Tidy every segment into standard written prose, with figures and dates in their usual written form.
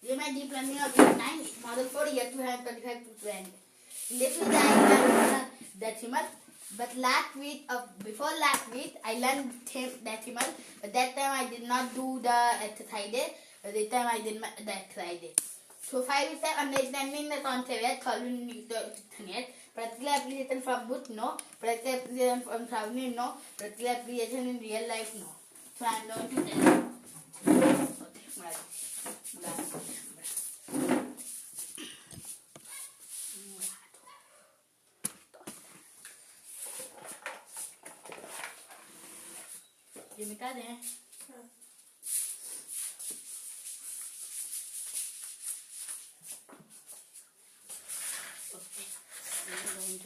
ये मैं deep learning of grade 9 model 4 year 2025 to 20. Little I learned decimal, but before last week I learned decimal. But that time I did not do the exercises. This time I did the exercises. So 5 is understanding the concept yet, solving the yet. Practical application from book no. Practical application from traveling no. Practical application in real life no. So I am going to tell you. ये मिटा दें.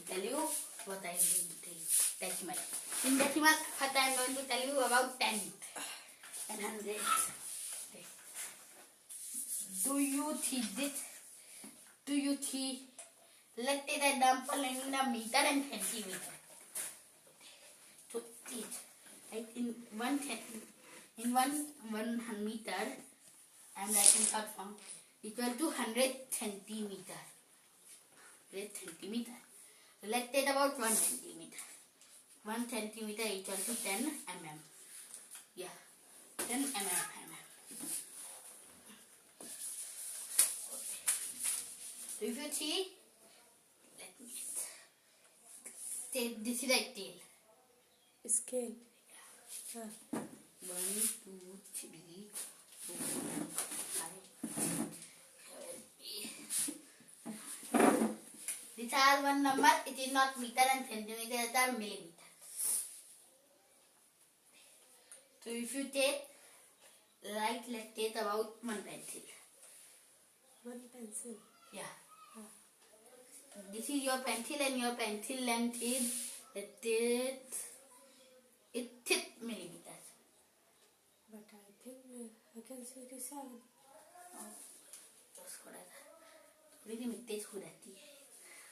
Tell you what I am going to tell you. Decimal. In decimal, what I am going to tell you about 10 and 100. Do you see this? Do you see? Let's take an example in the meter and centimeter. So it in one meter, I am writing short form equal to 100 centimeter. 100 centimeter. So let's take about 1 centimeter. 1 centimeter equal to 10 mm. Yeah, 10 mm. So if you see, let me take this is like tail. Scale. Yeah. 1, 2, 3, 4, 5, 7, 8. These are one number. It is not meter and centimeter. These are millimeter. So if you take, let's take about 1 pencil. 1 pencil. Yeah. This is your pencil and your pencil length is it's millimeters. But I think I can see it is 7. Oh, थोड़ी सी मिट्टी छू रहती है.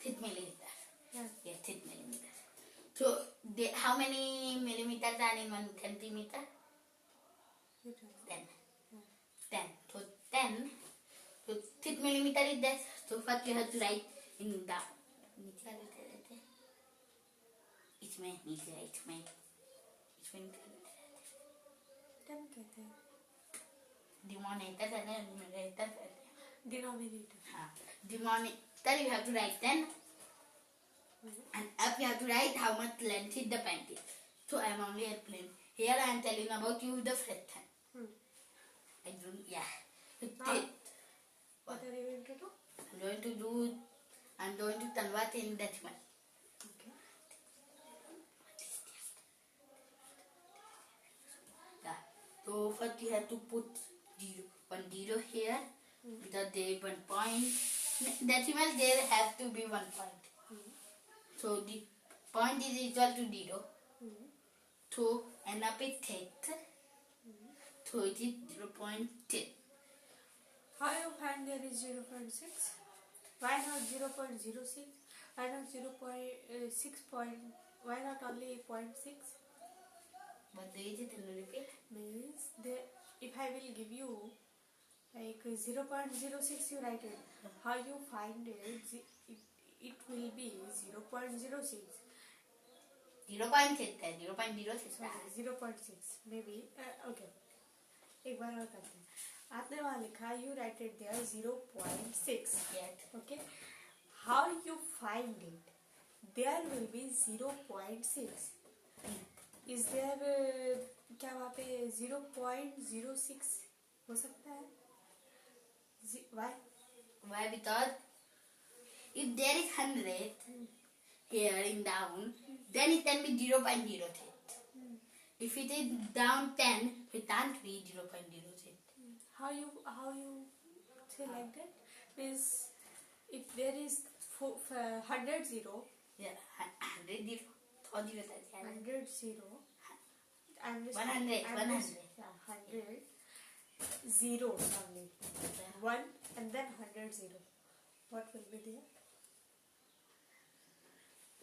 6 millimeters. Yeah. Yeah, 6 millimeters. So how many millimeters are in 1 centimeter? 10. 10. So 10. So 6 millimeter is that. So first you have to write in the नीचे लिखते रहते हैं. इसमें नीचे इसमें Ten कहते हैं. Denominator and numerator. Denominator. हाँ. Denominator you have to write 10. And up you have to write how much length is the pencil. So I am only explaining. Here I am telling about you the fraction. I don't. Yeah. What are you going to do? I'm going to convert in decimal. Okay. Yeah. So first you have to put 1 0 here because there is 1 point. Decimal there has to be 1 point. So the point is equal to 0. So and up it takes. So it is 0.10. How you find there is 0.6? Why not 0.06? Why not 0.6? Why not only 0.6? But there is it in the repeat. Means if I will give you like 0.06, you write it. How you find it? It will be 0.06. 0.6 है. 0.06 है. 0.6 maybe. Okay. एक बार और करते हैं. आपने वहाँ लिखा you write it there 0.6. Yes. Okay. How you find it? There will be 0.6. Is there क्या वहाँ पे 0.06 हो सकता है? Why? Why? Because if there is 100 here in down, then it can be 0.06. If it is down 10, it can't be 0.06. How you say like that? Means if there is 100 0. Yeah, 100 0. 100 0. 100. 100. Yeah, 100 zeros only. 1 and then 100 0. What will be there?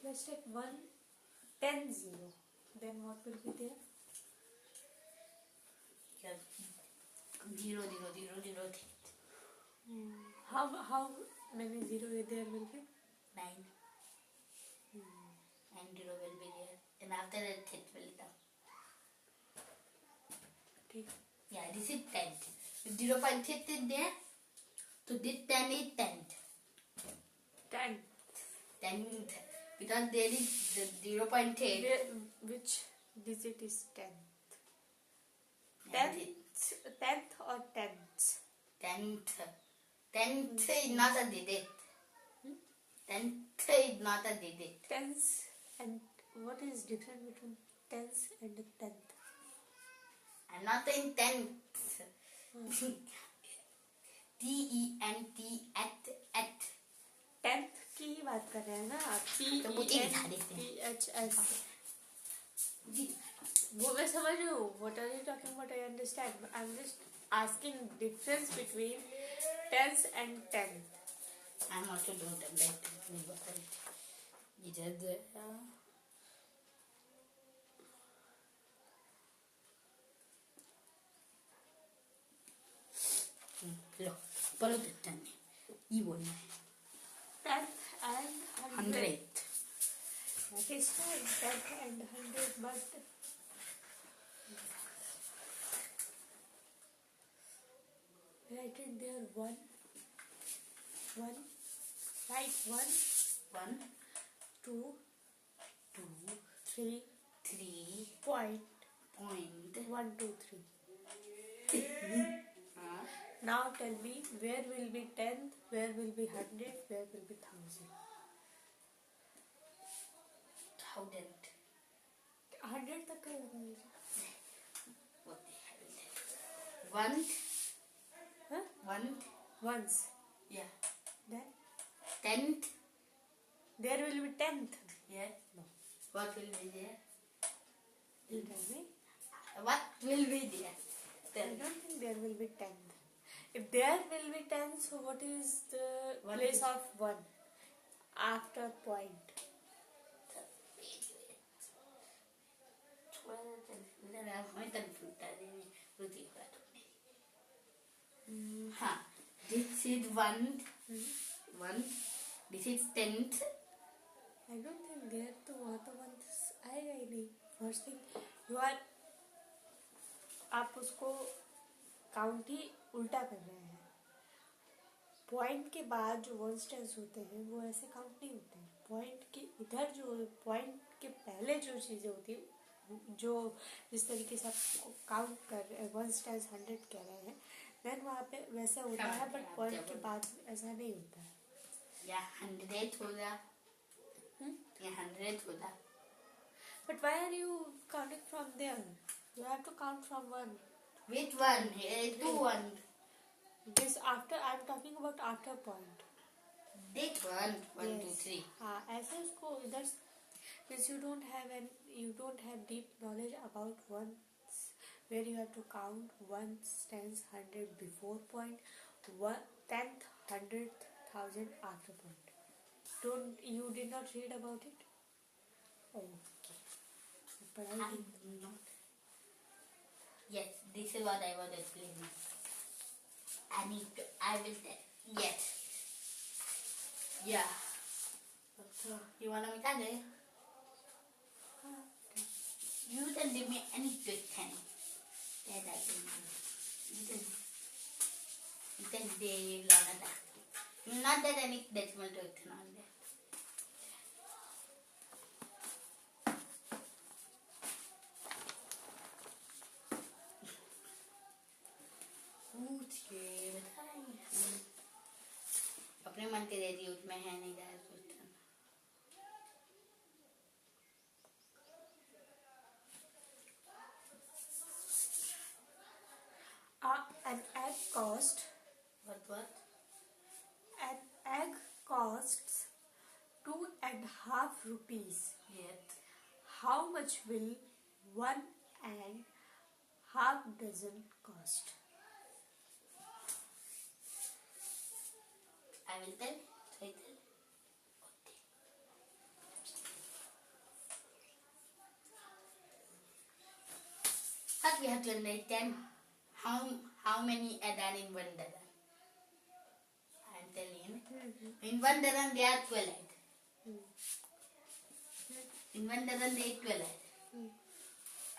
Let's take 1 10 0. Then what will be there? Yeah. 0 0 0 0 3. How many zero there will be? 9. 9 0 will be there. And after that it will come. ठीक. Yeah, this is 10th. If 0.8 is there, so this 10 is 10th. 10. 10th. Because there is the 0.8. Which digit is 10th? And 10th or 10th? 10th. 10th is not a digit. 10th is not a digit. Tens and what is difference between tens and tenth? I'm not saying 10th. T-E-N-T at. Tenth की ही बात कर रहे हैं ना आप. तो वो एक दिखा देते हैं. TENTHS. वो मैं समझ रही हूँ. What are you talking about? I understand. I'm just asking difference between tens and tenth. I'm also don't understand. इधर लो बोलो कितना ये बोलना है. Tenth and 100th. That is fine. Tenth and 100, but write it there. One. Write 1, 1 2, 2 3. 3 Point. point 1, 2, 3. Now tell me, where will be tenth, where will be 100, where will be 1000? 1000. 100 तक का होगा ये. What the hell is that? 1 Huh? 1 Once. yeah. Then 10th. there will be 10th. Yeah. No. What will be there? You tell me. What will be there? I don't think there will be 10th. If there will be 10th, so what is the What place is- of 1 after point? हाँ, this is 1 1. This is 10th. I don't think there तो वहाँ तो 1 आएगा ही नहीं. First thing, you are आप उसको count ही उल्टा कर रहे हैं. पॉइंट के बाद जो वन स्टेंस होते हैं वो ऐसे काउंट नहीं होते हैं. पॉइंट के इधर जो पॉइंट के पहले जो चीज़ें होती हैं, जो जिस तरीके से आप काउंट कर रहे हैं, वन स्टेंस 100 कह रहे हैं, देन वहाँ पे वैसा होता है. बट पॉइंट के बाद ऐसा नहीं होता है. या 100 होगा. या 100 होगा. But why are you counting from there? You have to count from 1. Which one? Here is 2 1. This after I am talking about after point. This one 1 2 3. हाँ, ऐसे उसको इधर means you don't have deep knowledge about ones where you have to count ones, tens, 100 before point, 10th, 100th, 1000 after point. You did not read about it? Okay. पढ़ाई I'm not. Yes, this is what I was explaining. I will tell. Yes. Yeah. So, you wanna make that? You can give me any question that I can do. You can give lot of that. Not that any decimal question on that. अपने मन के दे दी उसमें है नहीं जाए question. An egg cost. What? An egg costs 2.5 rupees. Yes. How much will 1.5 dozen cost? I will tell. So I tell. First we have to understand how many add in 1 dozen. And In one dozen there are 12 head. Hmm. In one dozen there are 12 head. Hmm.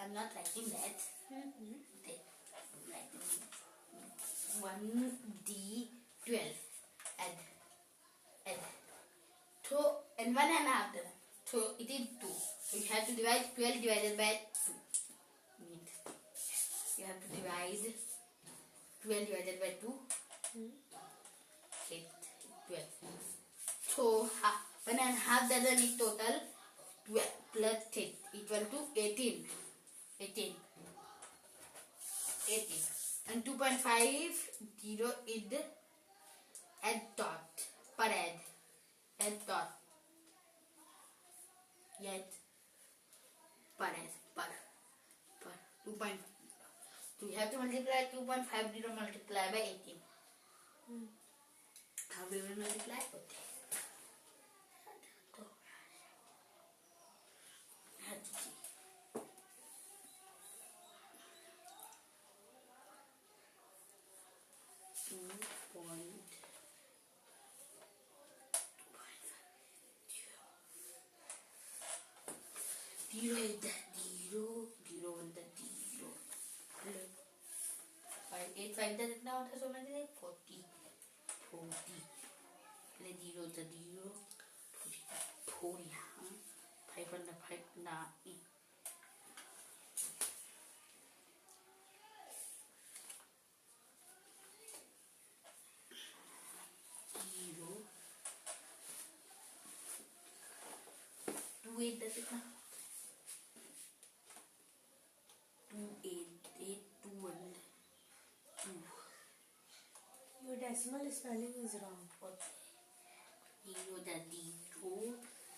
I'm not writing that. Hmm. They writing 1d12. Add. So in 1.5 dozen. So it is 2. So you have to divide 12 divided by 2. Means you have to divide 12 divided by 2. Okay, 12. So 1.5 dozen is total 12 plus 10 equal to 18. 18. And 2.50 is the add dot per add dot. Yet per 2.5. So you have to multiply 2.50 multiply by 18. How we will multiply? Okay. Zero is the zero, zero is the zero. 8 5 का कितना होता है सो मैंने 40 ले 0 तो 0 4 यहाँ 5 under 5 ना 0 2 8 का कितना 2 8 8 2 and 2 Your decimal spelling is wrong. 0 the 0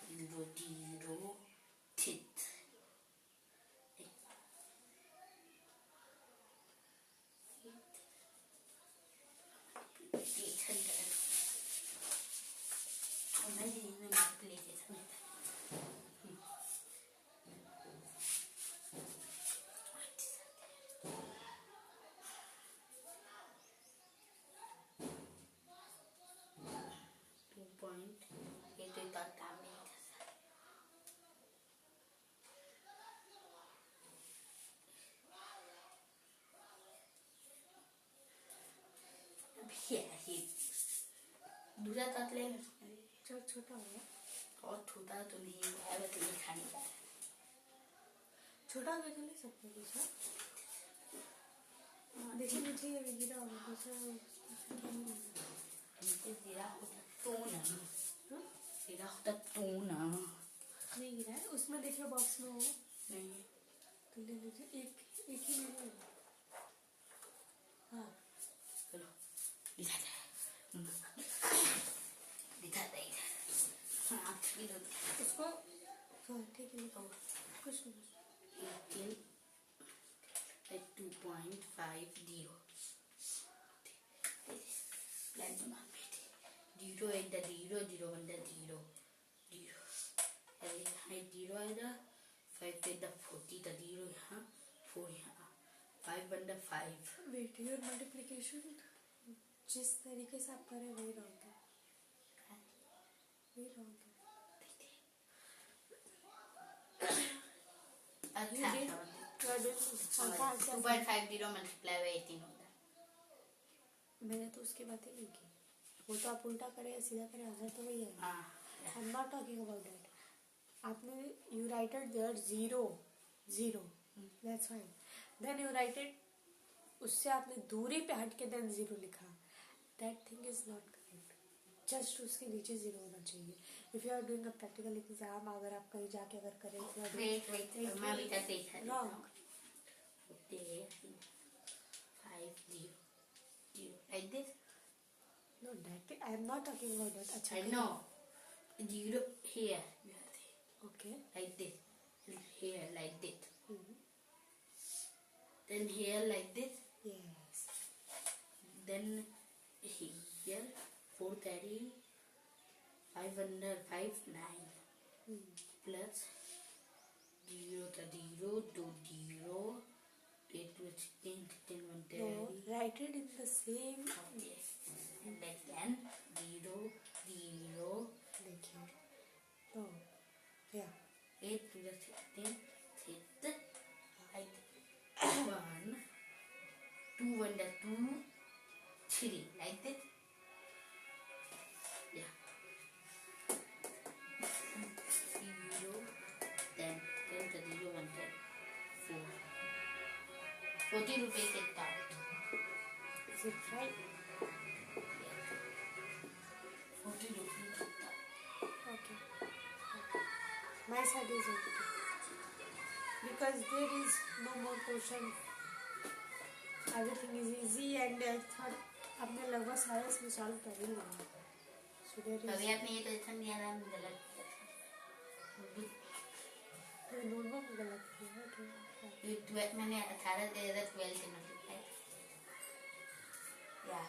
0 0 tit दूसरा तात ले चल छोटा हो गया और छोटा तो नहीं है बस ये खाने का छोटा हो गया तो ले सकते हो दूसरा देखिए मुझे ये भी गिरा होगा दूसरा गिरा होता तो ना गिरा होता तो ना नहीं गिरा है उसमें देखिए बॉक्स में हो नहीं तो ले लीजिए एक ही ले लो हाँ चलो दिखा उसको हाँ ठीक है कुछ नहीं 2.50 प्लान बना बेटे 0 is the 0 0 1 the 0 0 है 0 आएगा 5 is the 40 the 0 यहाँ 4 यहाँ 5 1 the 5 वेट योर मल्टीप्लिकेशन जिस तरीके से आप करें वही रॉन्ग है वही रॉन्ग है अच्छा 2.50 multiply by 18 होगा मैंने तो उसकी बातें नहीं की वो तो आप उल्टा करें या सीधा करें आंसर तो वही है I am not talking about that आपने you writed there 0 that's fine then you writed उससे आपने दूरी पे हट के देन 0 लिखा that thing is not correct just उसके नीचे 0 होना चाहिए if you are doing a practical exam अगर आप कहीं जाके अगर करें वेट मैं भी करते ही रॉन्ग होते 5 0 like this no that I am not talking about that अच्छा I know 0 here you have it okay like this here like this then here like this yes then here 430 5 under 5 9 plus 0 to 0 to 0 8 to 16 16 1 no write it in the same okay and then 0 3 like this. Yeah. 0, 10, 10, 30, 1, 10, 4. 40 rupees it out. Is it right? Yeah. 40 rupees it out. Okay. My side is okay. Because there is no more question. Everything is easy and I thought आपने लगभग सारे इसमें solve कर ही लिया. So there is. अभी आपने ये तो इतना दिया ना गलत किया था. तो नोटबुक में गलत किया है क्या? मैंने 18 दे दिया 12 से मल्टीप्लाई. या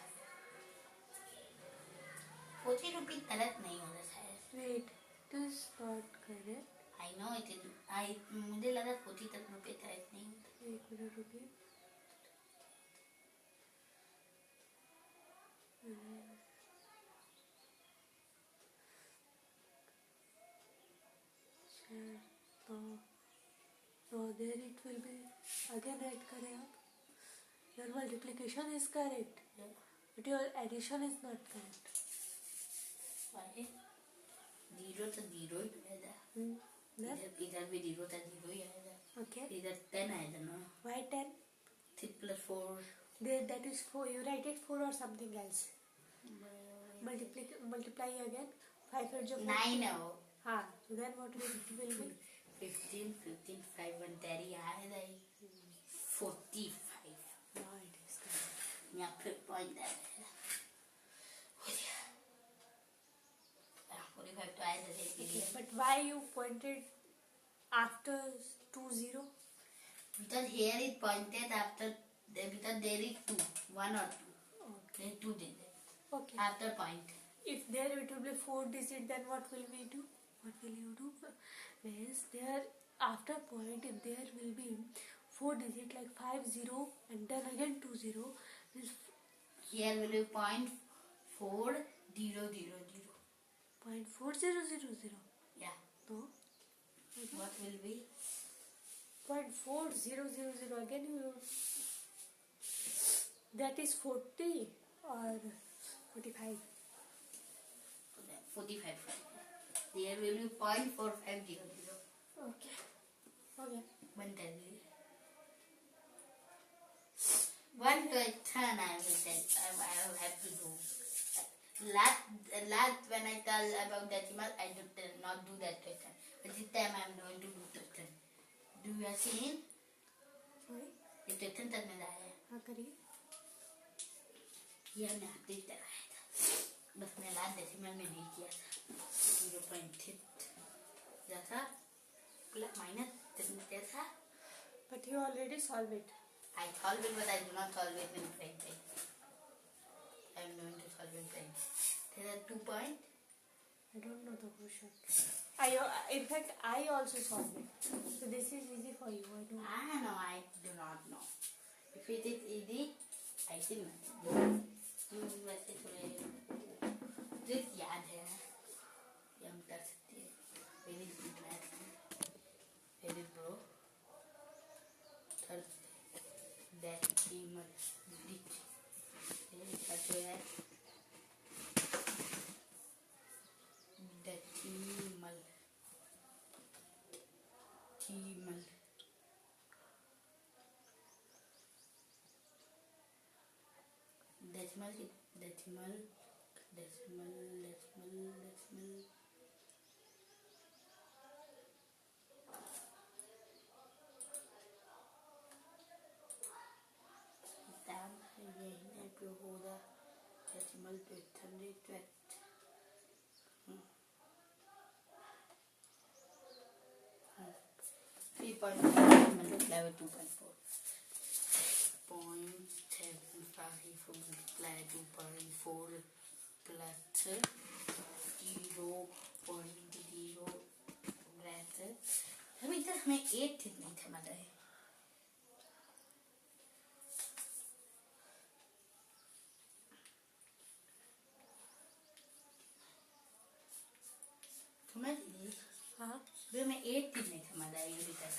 40 रुपीज गलत नहीं होगा शायद. Wait, this not correct. I know it is. मुझे लगा 40 तक रुपए करेक्ट नहीं होता. एक मिनट रुकिए. So there it will be again write करें आप. Your multiplication is correct, but your addition is not correct. Why? 0 तो 0 ही आएगा. इधर भी 0 था 0 ही आएगा. Okay. इधर 10 आएगा ना. Why 10? 6 plus 4. There, that is 4. You write it 4 or something else. Multiply again. 5 or 9 है वो. हाँ. So then what will be? 15, 15, 5 1 तेरी आएगा ही. 45. No, it is correct. यहाँ फिर पॉइंट आएगा. 45 तो आएगा Okay, but why you pointed after 2-0? Because here it pointed after, because there is 2, 1 or 2. Okay. There is 2 there. Okay. After point. If there it will be 4 digit, then what will we do? What will you do? Means there after point, if there will be 4 digit like 50 and then again 20, means Here will be 0.4000. 0.4000. Yeah. No. What will be? 0.4000 again you. That is 40 or 45. 45. There will be 0.4500. Okay. Okay. 1 to a turn I will tell. I will have to do. Last when I tell about decimal, I did not do that to a turn. But this time I am going to do to a turn. Do you have seen? Sorry. ये तो इतने तक में आया है. हाँ करिए. ये हमने आपको इस तरह आया था. बस मैं लास्ट डेसिमल में नहीं किया था. 0.3 जैसा प्लस माइनस जैसा. But you already solved it. I solve it, but I do not solve it in French. I am going to solve in French. There are 2 points. I don't know the question. In fact, I also solved it. So this is easy for you. I don't. No, I do not know. If it is easy, I can know. वैसे थोड़े trick याद है. ये हम कर सकते हैं. Very good math. Very bro. Third decimal digit. ये जो है decimal. Decimal to 820. 3.5 multiply with 2.4. 0.75 multiply 2.4 plus 0.0 अभी तक हमें 8 ठीक नहीं समझ रहे. समझ ली. हाँ. वे मैं 8 ठीक नहीं समझ आई अभी तक.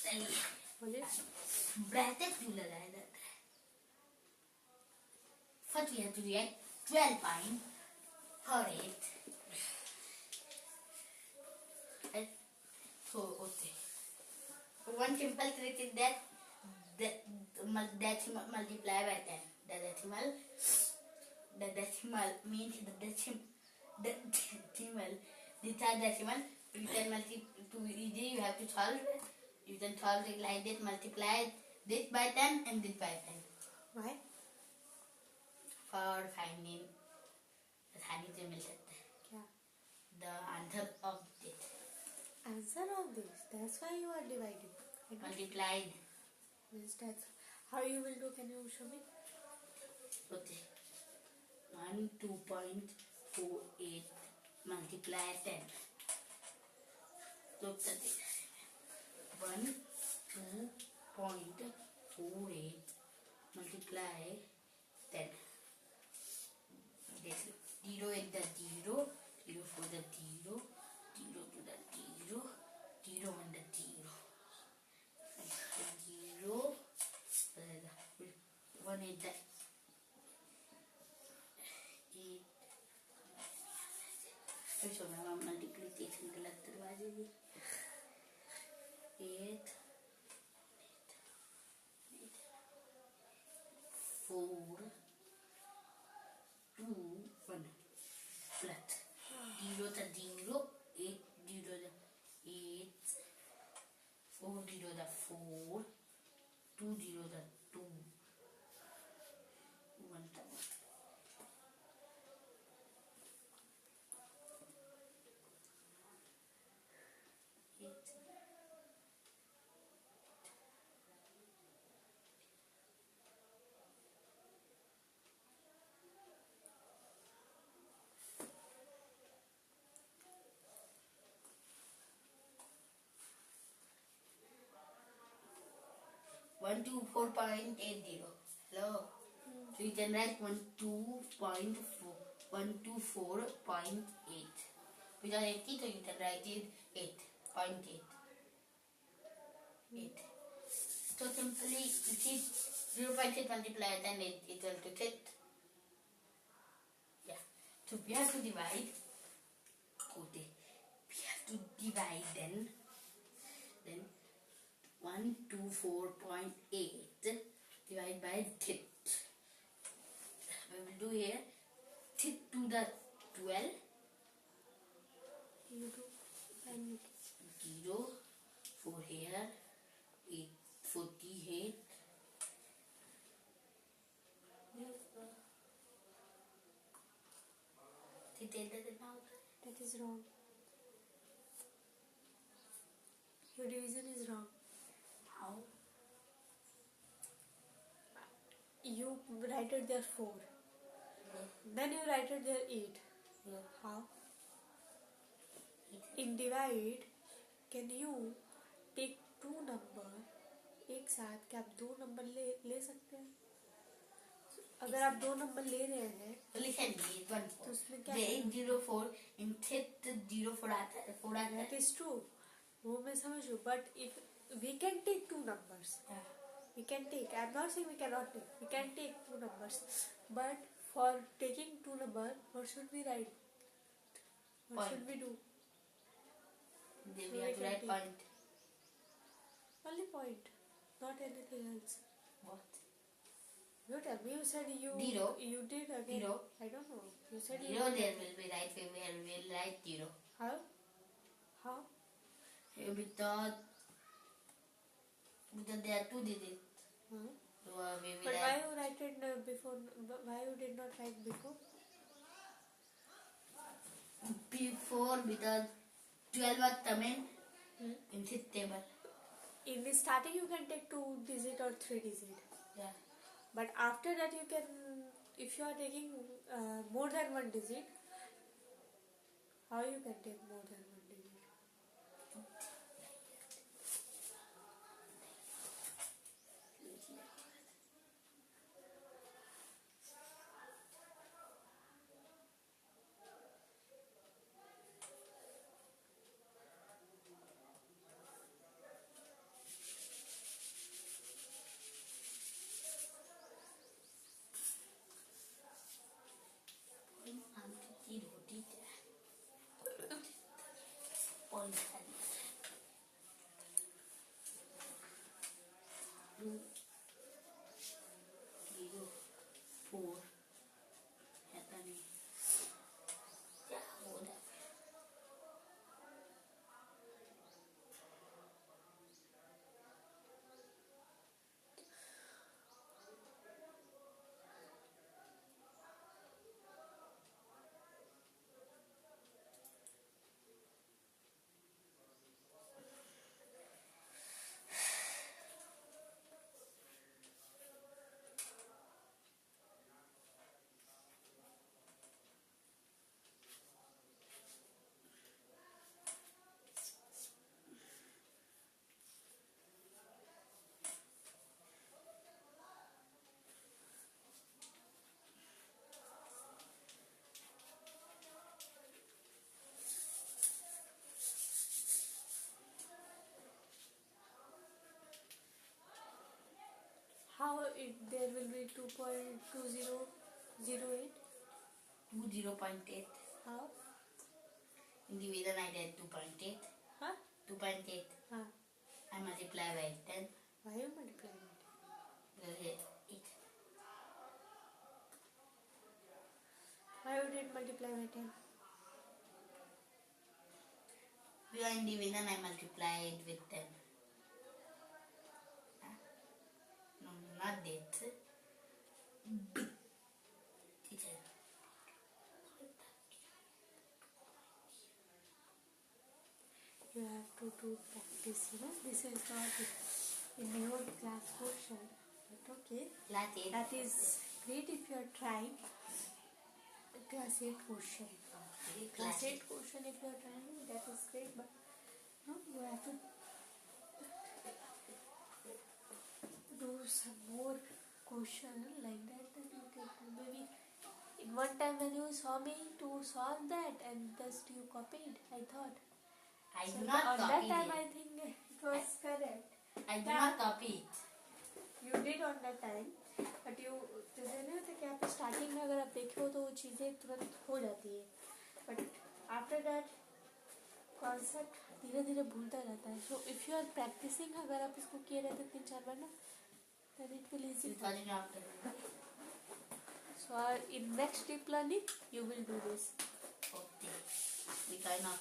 चलिए बोलिए. ब्रैकेट क्यों लगाया जाता है? first we have to write 12.48. And so, okay. One simple trick is that the decimal multiply by 10. The decimal means the decimal. The third decimal, you can multiply too easy. You have to solve it. You can solve it like this. Multiply this by 10 and this by 10. Why? For finding आसानी से मिल सकता है. क्या? The answer of this. Answer of this. That's why you are dividing. Multiplied. Means that's how you will do. Can you show me? Okay. 2.48 multiply 10. Look at this. 2.48 multiply 10. This 0 is the 0, 0 for the 0, 0 to the 0, 0 on the 0. 0, 1 is the 8. So मैं multiplication गलत करवा देगी. 8, 4, 2, 1 plus 0 the 0, 8 0 the 8, 4 0 the 4, 2 0 the 2, 1 the 1. One two 4.80. Hello. So you can write 124.8. Without 80, so you can write it 8.8. 8. So simply, you see 0.8 multiplied and it equal to 8. Yeah. So we have to divide. Okay. We have to divide then 124.8 divided by 10. We will do here 10 to the 12. You do. And 0 for here 8 48. that is wrong. Your division is wrong. How? You write it there 4. Then you write it there 8. Yeah. How? In divide, can you take 2 number एक साथ? क्या आप 2 number ले सकते हैं? अगर आप 2 number ले रहे हैं Listen, one तो उसमें क्या? 804 in 04 आता है 4 आता है. That is true. वो मैं समझ रही हूँ. But if we can take 2 numbers. We can take. I'm not saying we cannot take. We can take 2 numbers. But for taking 2 numbers, what should we write? What should we do? Then we have to write point. Only point, not anything else. What? You tell me. You said you 0. You did again. 0. I don't know. You said 0 you there will be right. We will write 0. How? How? Because there are 2 digits. Huh? So we will But why write you write it before? Why you did not write before? before because 12 was coming in this table. In the starting, you can take 2 digit or 3 digit. Yeah. But after that, you can, if you are taking more than 1 digit, how you can take more than 1 digit? 4 ऐसा नहीं क्या हो रहा है How there will be 2.2008? 0.8 How? in division I did 2.8 Huh? 2.8 Huh. I multiply by 10 Why you multiplying it? because it Why you did multiply by 10? because in division I multiply it with 10 no not that teacher You have to do practice, you know. This is not in your class portion. But okay. class 8 That is great if you are trying. Class 8 portion. Class 8 portion if you are trying, that is great. But no, you have to do some more question like that. Then you can maybe in one time when you saw me to solve that and just you copied, I thought. I So do not on that copy time it I think it was correct. I do not copy it You did on that time, but you जैसे नहीं होता कि आप starting में अगर आप देखो तो वो चीज़ें तुरंत हो जाती है, बट आफ्टर दैट कॉन्सेप्ट धीरे धीरे भूलता रहता है. So if you are practising, अगर आप इसको किए रहते 3-4 बार ना, then it will easy. So in next deep learning you will do this. okay we kind of